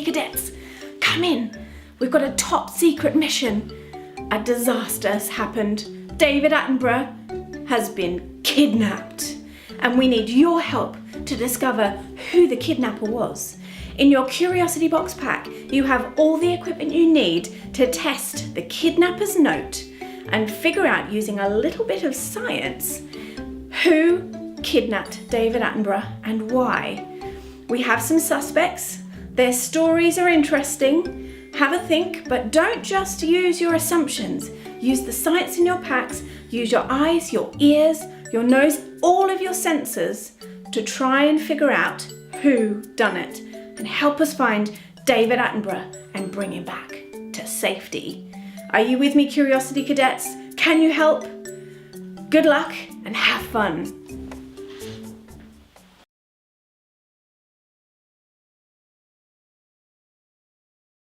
Curiosity Cadets, come in. We've got a top secret mission. A disaster has happened. David Attenborough has been kidnapped. And we need your help to discover who the kidnapper was. In your Curiosity Box pack, you have all the equipment you need to test the kidnapper's note and figure out, using a little bit of science, who kidnapped David Attenborough and why. We have some suspects. Their stories are interesting. Have a think, but don't just use your assumptions. Use the science in your packs. Use your eyes, your ears, your nose, all of your senses to try and figure out who done it and help us find David Attenborough and bring him back to safety. Are you with me, Curiosity Cadets? Can you help? Good luck and have fun.